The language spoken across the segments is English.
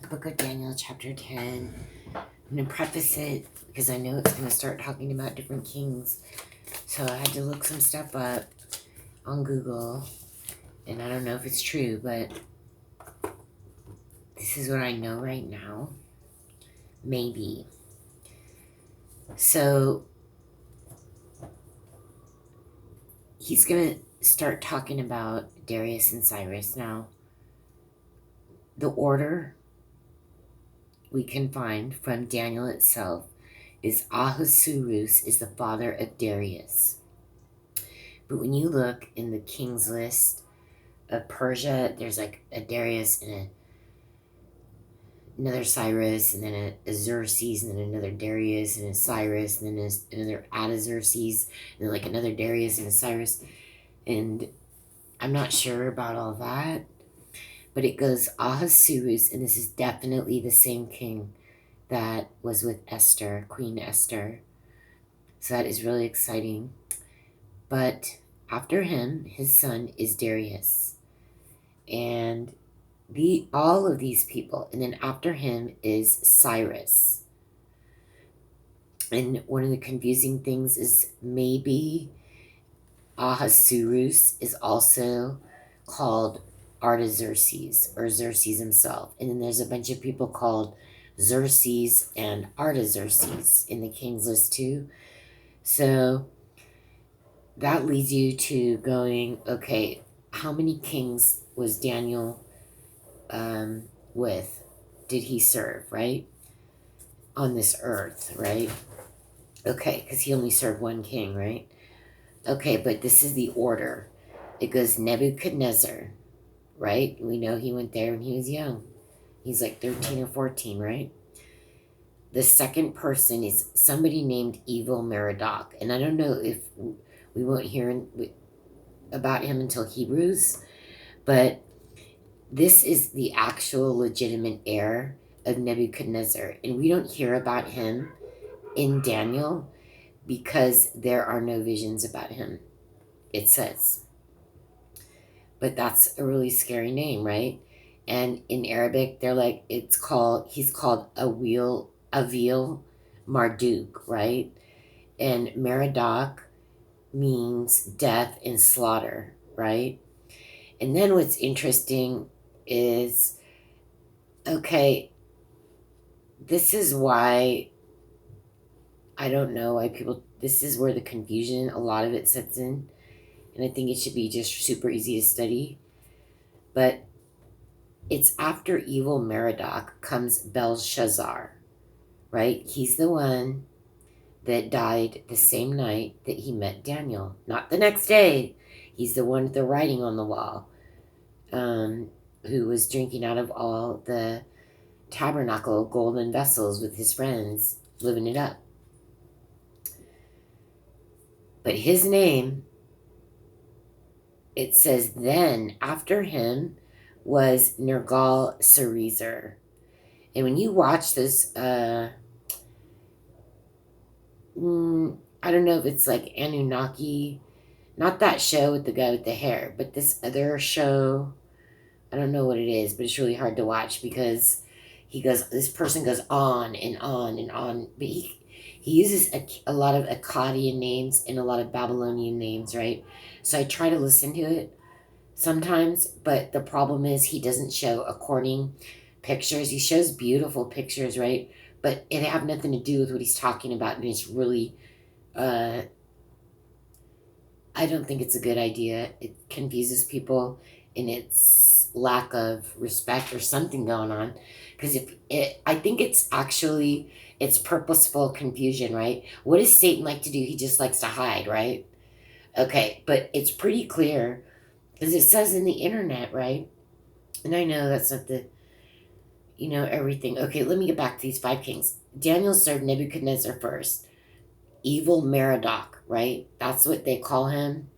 the book of Daniel, chapter 10. I'm going to preface it because I know it's going to start talking about different kings. So I had to look some stuff up on Google, and I don't know if it's true, but this is what I know right now. Maybe. So he's going to start talking about Darius and Cyrus. Now, the order we can find from Daniel itself is Ahasuerus is the father of Darius. But when you look in the king's list of Persia, there's like a Darius and another Cyrus, and then a Xerxes, and then another Darius and a Cyrus, and then another Artaxerxes, and then like another Darius and a Cyrus. And I'm not sure about all that, but it goes Ahasuerus, and this is definitely the same king that was with Esther, Queen Esther. So that is really exciting. But after him, his son is Darius. And all of these people, and then after him is Cyrus. And one of the confusing things is maybe Ahasuerus is also called Artaxerxes, or Xerxes himself. And then there's a bunch of people called Xerxes and Artaxerxes in the king's list too. So that leads you to going, okay, how many kings was Daniel with? Did he serve, right? On this earth, right? Okay, because he only served one king, right? Okay, but this is the order. It goes Nebuchadnezzar, right? We know he went there when he was young. He's like 13 or 14, right? The second person is somebody named Evil Merodach. And I don't know if we won't hear about him until Hebrews, but this is the actual legitimate heir of Nebuchadnezzar. And we don't hear about him in Daniel because there are no visions about him, it says. But that's a really scary name, right? And in Arabic, they're like, he's called Avil Marduk, right? And Merodach means death and slaughter, right? And then what's interesting is, okay, this is why, I don't know why this is where the confusion, a lot of it sets in. And I think it should be just super easy to study. But it's after evil Merodach comes Belshazzar, right? He's the one that died the same night that he met Daniel, not the next day. He's the one with the writing on the wall, who was drinking out of all the tabernacle golden vessels with his friends, living it up. But his name, it says, then after him was Nergal-Sarezer. And when you watch this, I don't know if it's like Anunnaki, not that show with the guy with the hair, but this other show, I don't know what it is, but it's really hard to watch because this person goes on and on and on, but he uses a lot of Akkadian names and a lot of Babylonian names, right? So I try to listen to it sometimes, but the problem is he doesn't show according pictures. He shows beautiful pictures, right? But it have nothing to do with what he's talking about, and it's really, I don't think it's a good idea. It confuses people, and it's lack of respect or something going on. Because I think it's actually, it's purposeful confusion, right? What does Satan like to do? He just likes to hide, right? Okay, but it's pretty clear because it says in the internet, right? And I know that's not everything. Okay, let me get back to these 5 kings. Daniel served Nebuchadnezzar first. Evil Merodach, right? That's what they call him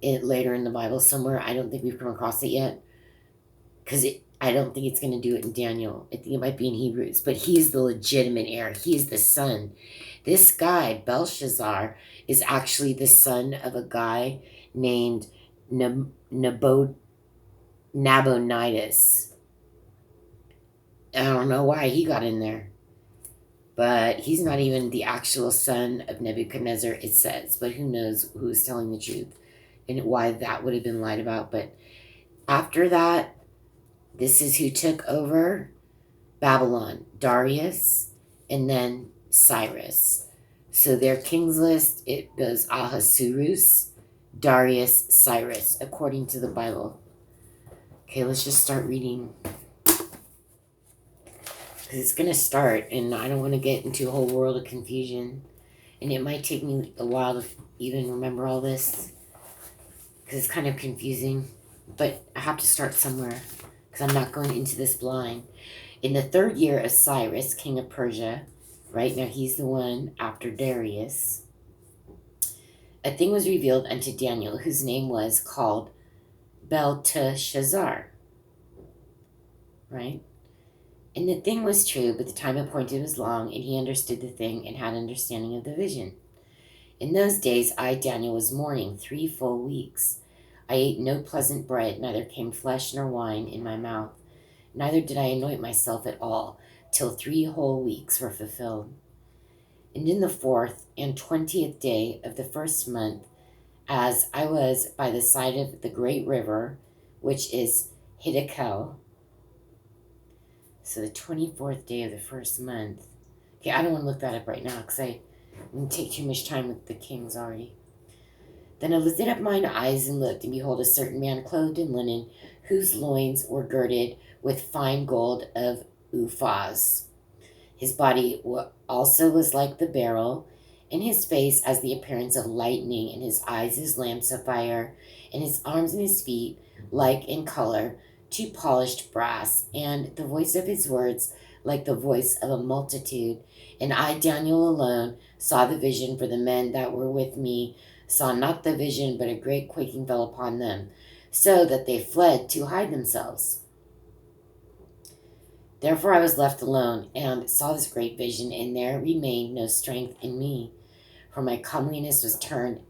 later in the Bible somewhere. I don't think we've come across it yet. Because I don't think it's going to do it in Daniel. I think it might be in Hebrews. But he's the legitimate heir. He's the son. This guy, Belshazzar, is actually the son of a guy named Nabonidus. I don't know why he got in there. But he's not even the actual son of Nebuchadnezzar, it says. But who knows who's telling the truth and why that would have been lied about. But after that, this is who took over Babylon: Darius and then Cyrus. So their king's list, it goes Ahasuerus, Darius, Cyrus, according to the Bible. Okay, let's just start reading. Because it's going to start, and I don't want to get into a whole world of confusion. And it might take me a while to even remember all this, because it's kind of confusing. But I have to start somewhere, because I'm not going into this blind. In the 3rd year of Cyrus, king of Persia, right now he's the one after Darius, a thing was revealed unto Daniel, whose name was called Belteshazzar, right? And the thing was true, but the time appointed was long, and he understood the thing and had understanding of the vision. In those days I, Daniel, was mourning 3 full weeks. I ate no pleasant bread, neither came flesh nor wine in my mouth. Neither did I anoint myself at all, till 3 whole weeks were fulfilled. And in the 4th and 20th day of the 1st month, as I was by the side of the great river, which is Hiddekel, so the 24th day of the 1st month. Okay, I don't want to look that up right now, because I wouldn't take too much time with the kings already. Then I lifted up mine eyes and looked, and behold, a certain man clothed in linen, whose loins were girded with fine gold of Uphaz. His body also was like the beryl, and his face as the appearance of lightning, and his eyes as lamps of fire, and his arms and his feet like in color to polished brass, and the voice of his words like the voice of a multitude. And I, Daniel, alone saw the vision, for the men that were with me saw not the vision, but a great quaking fell upon them, so that they fled to hide themselves. Therefore I was left alone, and saw this great vision, and there remained no strength in me, for my comeliness was turned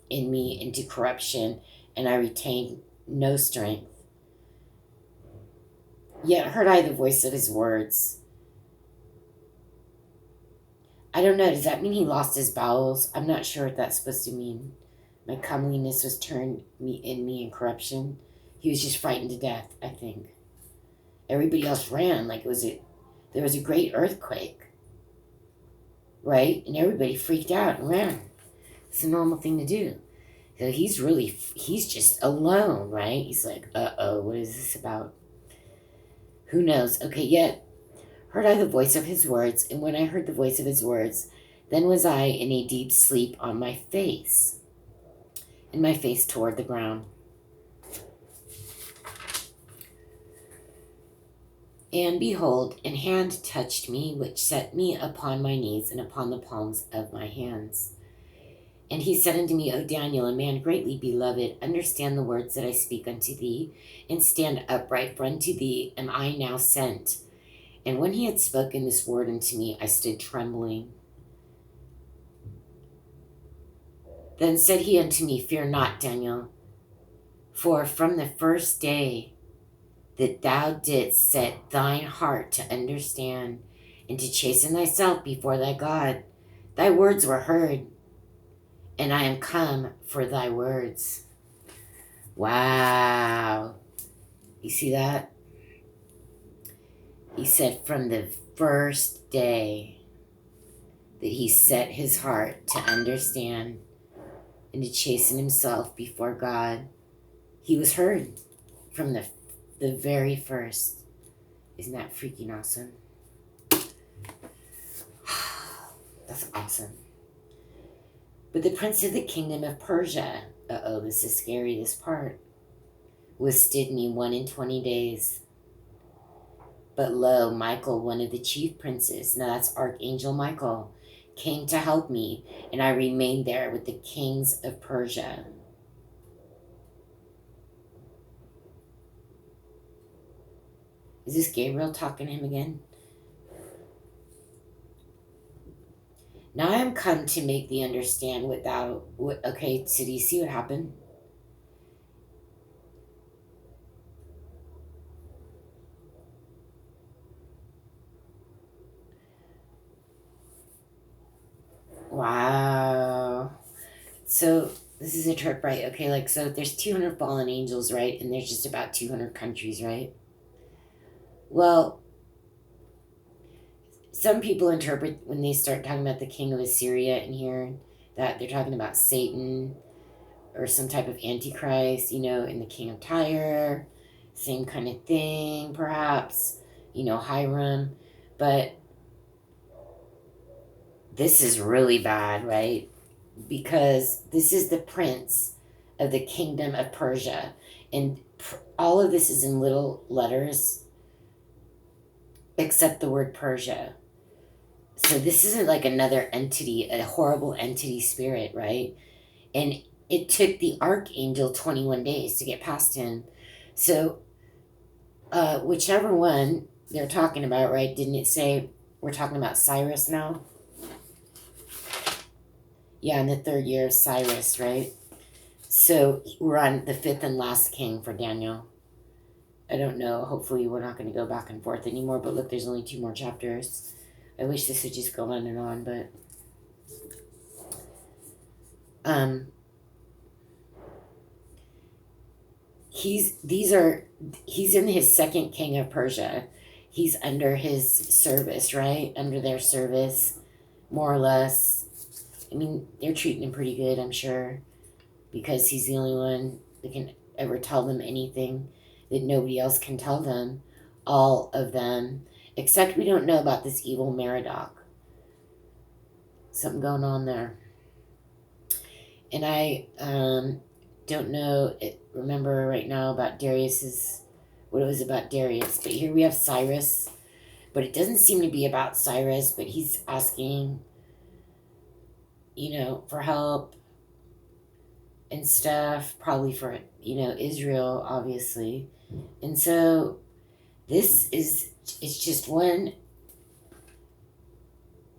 in me into corruption, and I retained no strength. Yet heard I the voice of his words. I don't know, does that mean he lost his bowels? I'm not sure what that's supposed to mean. My comeliness was turned in me in corruption. He was just frightened to death, I think. Everybody else ran like there was a great earthquake, right? And everybody freaked out and ran. It's a normal thing to do. So he's just alone, right? He's like, uh-oh, what is this about? Who knows? Okay, yet heard I the voice of his words, and when I heard the voice of his words, then was I in a deep sleep on my face, and my face toward the ground. And behold, an hand touched me, which set me upon my knees and upon the palms of my hands. And he said unto me, O Daniel, a man greatly beloved, understand the words that I speak unto thee, and stand upright, for unto thee am I now sent. And when he had spoken this word unto me, I stood trembling. Then said he unto me, Fear not, Daniel, for from the first day that thou didst set thine heart to understand and to chasten thyself before thy God, thy words were heard, and I am come for thy words. Wow. You see that? He said from the first day that he set his heart to understand and to chasten himself before God, he was heard from the very first. Isn't that freaking awesome? That's awesome. But the prince of the kingdom of Persia, this is scary, this part, withstood me 21 days. But lo, Michael, one of the chief princes, now that's Archangel Michael, came to help me, and I remained there with the kings of Persia. Is this Gabriel talking to him again? Now I am come to make thee understand okay, so do you see what happened? So this is a trip, right? Okay, like, so there's 200 fallen angels, right? And there's just about 200 countries, right? Well, some people interpret when they start talking about the king of Assyria in here that they're talking about Satan or some type of antichrist, and the king of Tyre, same kind of thing, perhaps, Hiram. But this is really bad, right? Because this is the prince of the kingdom of Persia. And all of this is in little letters except the word Persia. So this isn't like another entity, a horrible entity spirit, right? And it took the archangel 21 days to get past him. So whichever one they're talking about, right? Didn't it say we're talking about Cyrus now? Yeah, in the 3rd year of Cyrus, right? So we're on the 5th and last king for Daniel. I don't know. Hopefully we're not going to go back and forth anymore. But look, there's only 2 more chapters. I wish this would just go on and on, but he's in his 2nd king of Persia. He's under his service, right? Under their service, more or less. I mean, they're treating him pretty good, I'm sure, because he's the only one that can ever tell them anything that nobody else can tell them. All of them. Except we don't know about this evil Merodach. Something going on there. And I don't know, remember right now about Darius's, what it was about Darius. But here we have Cyrus. But it doesn't seem to be about Cyrus, but he's asking, for help and stuff. Probably for, Israel, obviously. And so it's just one.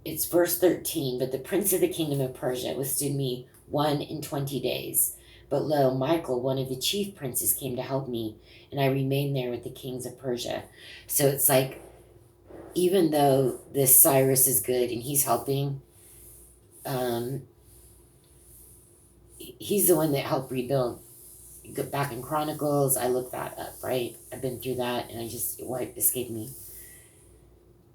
It's verse 13. But the prince of the kingdom of Persia withstood me 21 days. But lo, Michael, one of the chief princes, came to help me, and I remained there with the kings of Persia. So it's like, even though this Cyrus is good and he's helping, he's the one that helped rebuild. Back in Chronicles, I looked that up, right? I've been through that, and it escaped me.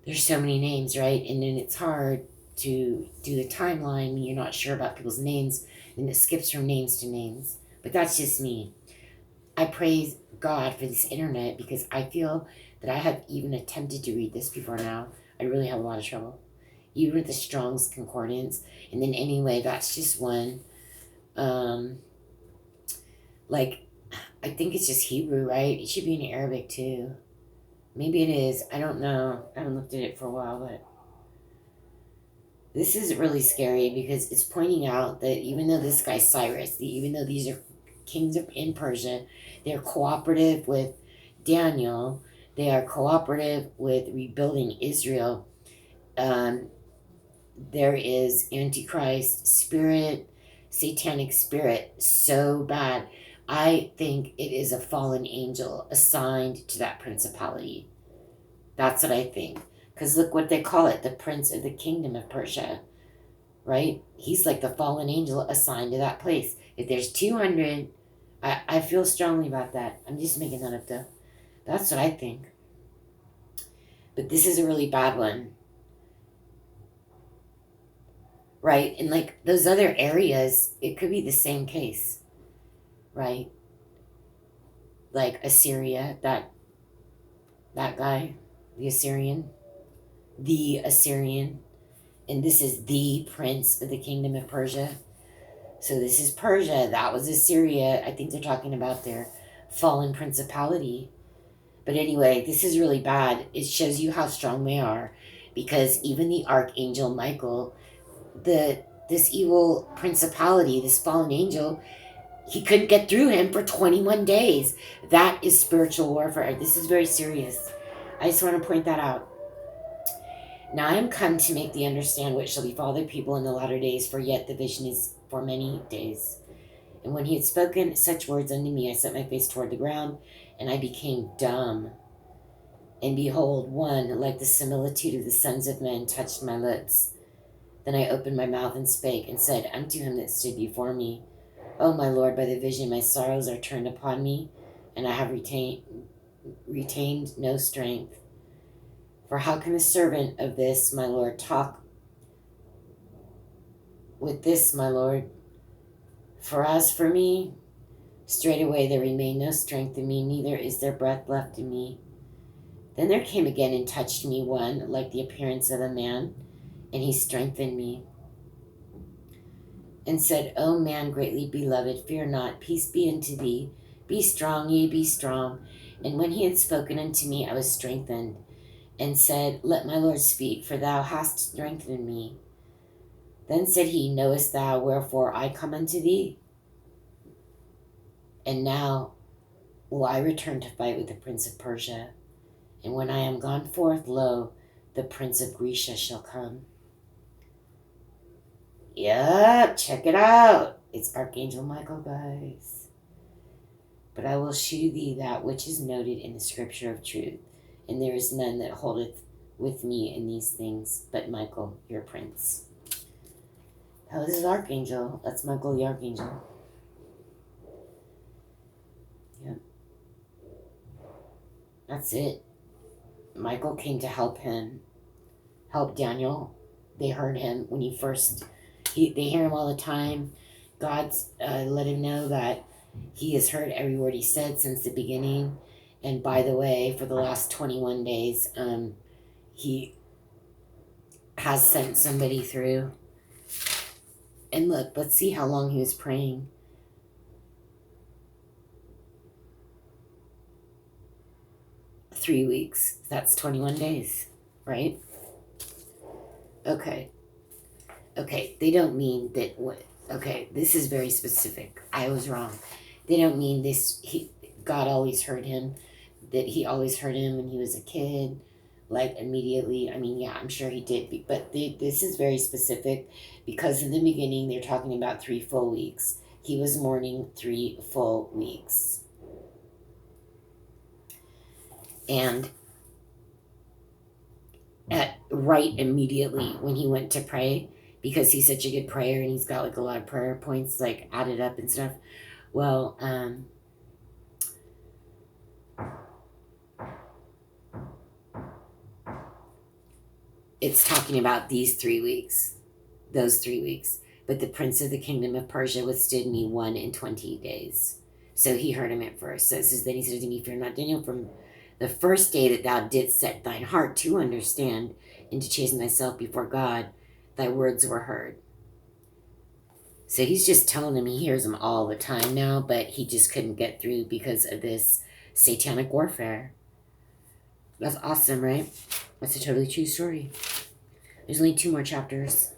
There's so many names, right? And then it's hard to do the timeline when you're not sure about people's names, and it skips from names to names. But that's just me. I praise God for this internet because I feel that I have even attempted to read this before now. I really have a lot of trouble. Even with the Strong's Concordance. And then anyway, that's just one. I think it's just Hebrew, right? It should be in Arabic too. Maybe it is. I don't know. I haven't looked at it for a while, but this is really scary because it's pointing out that even though this guy Cyrus, even though these are kings in Persia, they're cooperative with Daniel. They are cooperative with rebuilding Israel. There is Antichrist spirit, satanic spirit, so bad. I think it is a fallen angel assigned to that principality. That's what I think. Because look what they call it, the prince of the kingdom of Persia, right? He's like the fallen angel assigned to that place. If there's 200, I feel strongly about that. I'm just making that up though. That's what I think. But this is a really bad one. Right? And like those other areas, it could be the same case. Right? Like Assyria, that guy, the Assyrian. And this is the prince of the kingdom of Persia. So this is Persia, that was Assyria. I think they're talking about their fallen principality. But anyway, this is really bad. It shows you how strong they are, because even the archangel Michael, this evil principality, this fallen angel, he couldn't get through him for 21 days. That is spiritual warfare. This is very serious. I just want to point that out. Now I am come to make thee understand what shall befall the people in the latter days, for yet the vision is for many days. And when he had spoken such words unto me, I set my face toward the ground, and I became dumb. And behold, one like the similitude of the sons of men touched my lips. Then I opened my mouth and spake, and said unto him that stood before me, O my Lord, by the vision my sorrows are turned upon me, and I have retained no strength. For how can the servant of this my Lord talk with this my Lord? For as for me, straightway there remained no strength in me, neither is there breath left in me. Then there came again and touched me one like the appearance of a man, and he strengthened me, and said, O man greatly beloved, fear not, peace be unto thee. Be strong, yea, be strong. And when he had spoken unto me, I was strengthened, and said, Let my Lord speak, for thou hast strengthened me. Then said he, Knowest thou wherefore I come unto thee? And now will I return to fight with the prince of Persia. And when I am gone forth, lo, the prince of Grecia shall come. Yep, check it out. It's Archangel Michael, guys. But I will shew thee that which is noted in the scripture of truth, and there is none that holdeth with me in these things, but Michael, your prince. Now this is Archangel. That's Michael the Archangel. Yep. That's it. Michael came to help Daniel. They heard him when he first, they hear him all the time. God's let him know that he has heard every word he said since the beginning. And by the way, for the last 21 days, he has sent somebody through. And look, let's see how long he was praying. Three weeks. That's 21 days, right? Okay. They don't mean that. Okay, this is very specific. I was wrong. They don't mean this. God always heard him. That he always heard him when he was a kid, like immediately. I mean, yeah, I'm sure he did. But this is very specific because in the beginning they're talking about 3 full weeks. He was mourning 3 full weeks. And right immediately when he went to pray, because he's such a good prayer and he's got like a lot of prayer points like added up and stuff. Well, it's talking about these 3 weeks, those 3 weeks. But the prince of the kingdom of Persia withstood me 21 days. So he heard him at first. So it says, then he said to me, Fear not, Daniel, from the first day that thou didst set thine heart to understand and to chasten thyself before God, thy words were heard. So he's just telling him he hears them all the time now, but he just couldn't get through because of this satanic warfare. That's awesome, right? That's a totally true story. There's only 2 more chapters.